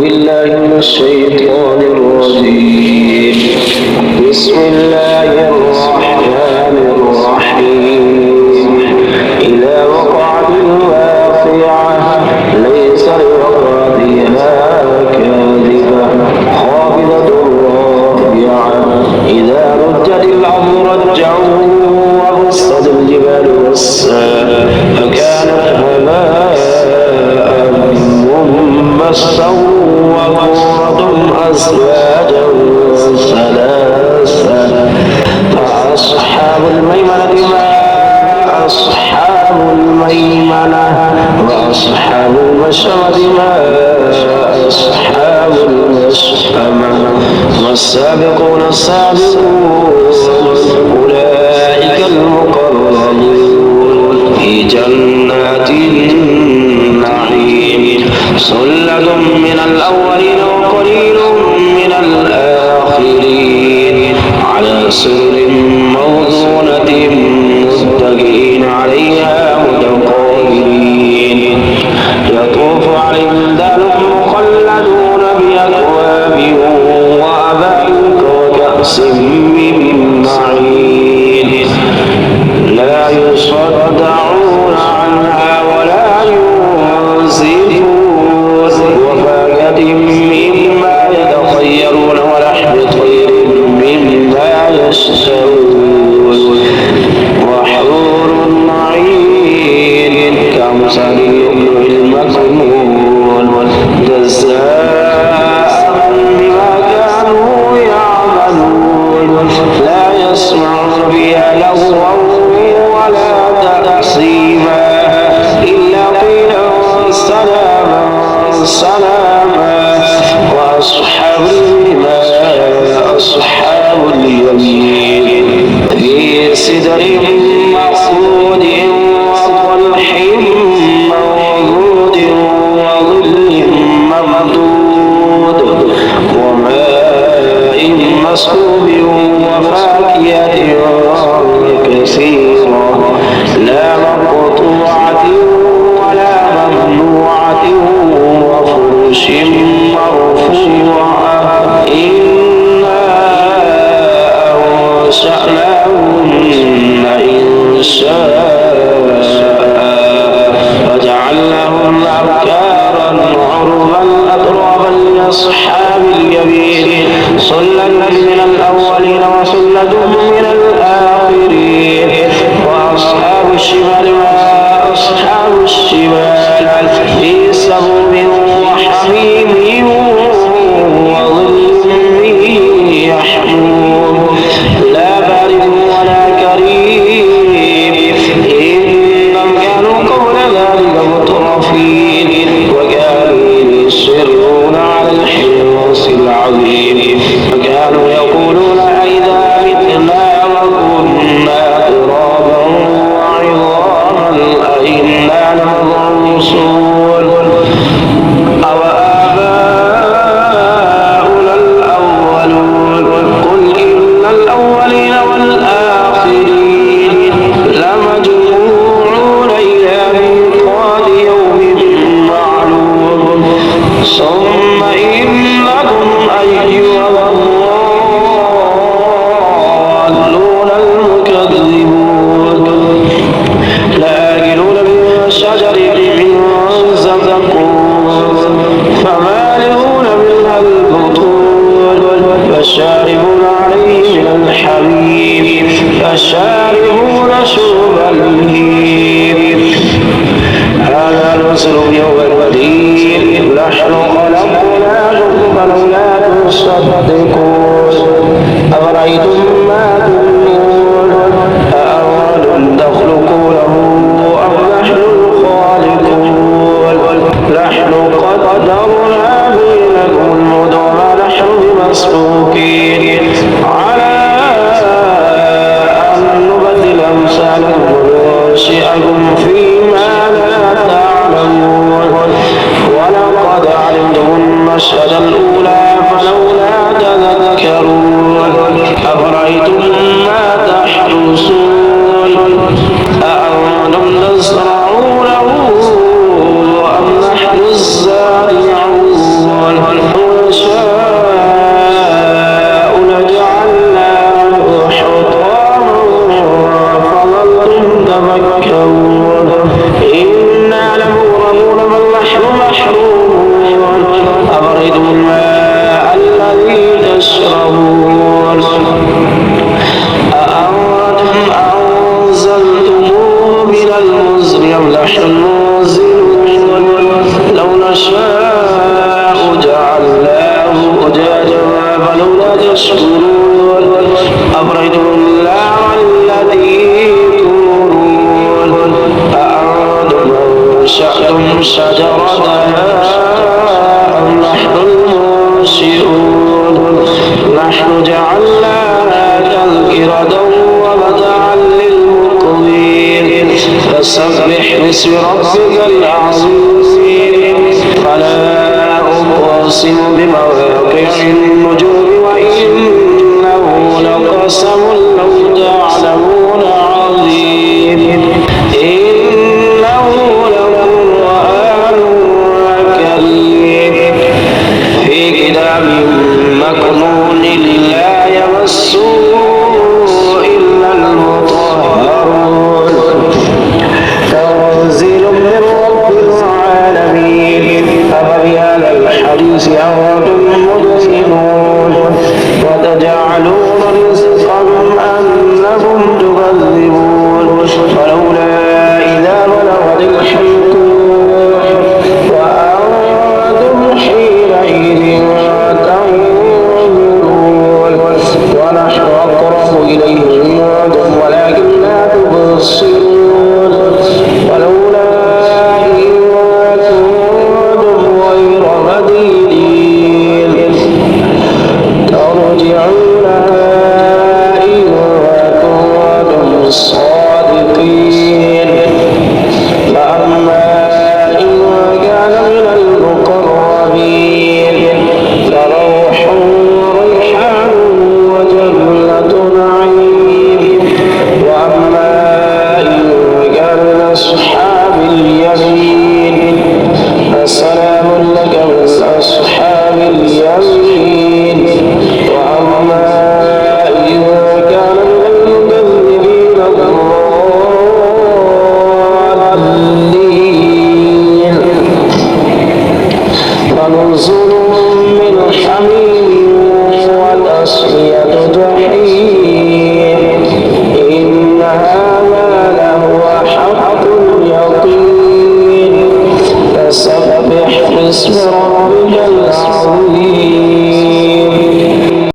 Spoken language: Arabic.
بالله من الشيطان الرجيم. بسم الله الرحمن الرحيم. إذا وقعت الواقعة ليس لوقعتها كاذبة خافضة رافعة إذا رجت الأرض رجا وبست الجبال بسا فكانت هباء منبثا وكنتم أزواجا ثلاثا فأصحاب الميمنة ما أصحاب الميمنة وأصحاب المشأمة ما أصحاب المشأمة والسابقون السابقون أولئك المقربون في جنات النعيم ثلة من الأولين وقليل من الآخرين على سرر موضونة متكئين عليها متقابلين يطوف عليهم ولدان مخلدون بأكواب وأباريق وكأس من معين لا يصدعون عنها ولا ينزفون وفاكهة مما يتخيرون ولحم طير مما يشتهون وحور عين كأمثال اللؤلؤ المكنون جزاء بما كانوا يعملون لا يسمعون فيها لغوا ولا تأثيما إلا قيلا سلاما سلاما وأصحاب اليمين أصحاب اليمين في سدر مخضود وطلح منضود وظل ممدود وماء مسكوب وفاكهة كثيرة لا مقطوعة ولا ممنوعة وفرش مرفوعة إنا أنشأناهن إنشاء وجعلناهن أبكارا عربا أترابا لأصحاب اليمين ثلة من الأولين وثلة من الآخرين وأصحاب الشمال ما أصحاب الشمال في سموم وحميم وظل من يحموم لا بارد ولا كريم إنهم كانوا قبل ذلك مترفين وكانوا يصرون على الحرص العظيم وكانوا يقولون أئذا متنا وكنا ترابا وعظاما أئنا لمبعوثون أوآباؤنا الأولون قل إن الأولين والآخرين لمجموعون إلى ميقات يوم معلوم ثم إنكم أيها الضالون المكذبون لآكلون من شجر من زقوم فمالئون منها البطون فشاربون عليه من الحميم فشاربون شرب الهيم هذا نزلهم يوم الدين نحن خلقناكم فلولا تصدقون أفرأيتم ما تمنون أأنتم تخلقونه أم نحن الخالقون نحن قدرنا بينكم الموت وما نحن بمسبوقين على أن نبدل أمثالكم وننشئكم فيما لا تعلمون ولقد علمتم المشهد الأولى فلولا تذكرون أفرأيتم ما تحرثون أأنتم تزرعونه أم نحن الزارعون يمترون أأنتم أنزلتموه من المزن أم نحن المنزلون لو نشاء جعلناه أجاجا فلولا تشكرون أفرأيتم النار التي تورون أأنتم أنشأتم شجرتها أم نحن المنشئون نحن جعلناها تذكرة ومتاعا للمقوين فسبح باسم ربك العظيم فلا أقسم بمواقع النجوم وإنه لقسم لو تعلمون عظيم إنه لقرآن كريم في كتاب مكنون لا يمسه إلا المطهرون تنزيل من رب العالمين أفبهذا الحديث أنتم مدهنون وتجعلون رزقكم أنكم تكذبون ولولا إذا بلغت الحلقوم وأنتم حينئذ تنظرون ونحن أقرب إليه منكم ولكن لا تبصرون ولولا إذ كنتم غير مدينين ترجعونها إن كنتم صادقين فأما إن كان من المقربين فروح وريحان وجنة نعيم وأما إن كان من أصحاب اليمين فسلام لك من أصحاب اليمين وأما إن كان من المكذبين الضالين فنزل من حميم وتصلية جحيم إن هذا لهو حق اليقين فسبح باسم ربك العظيم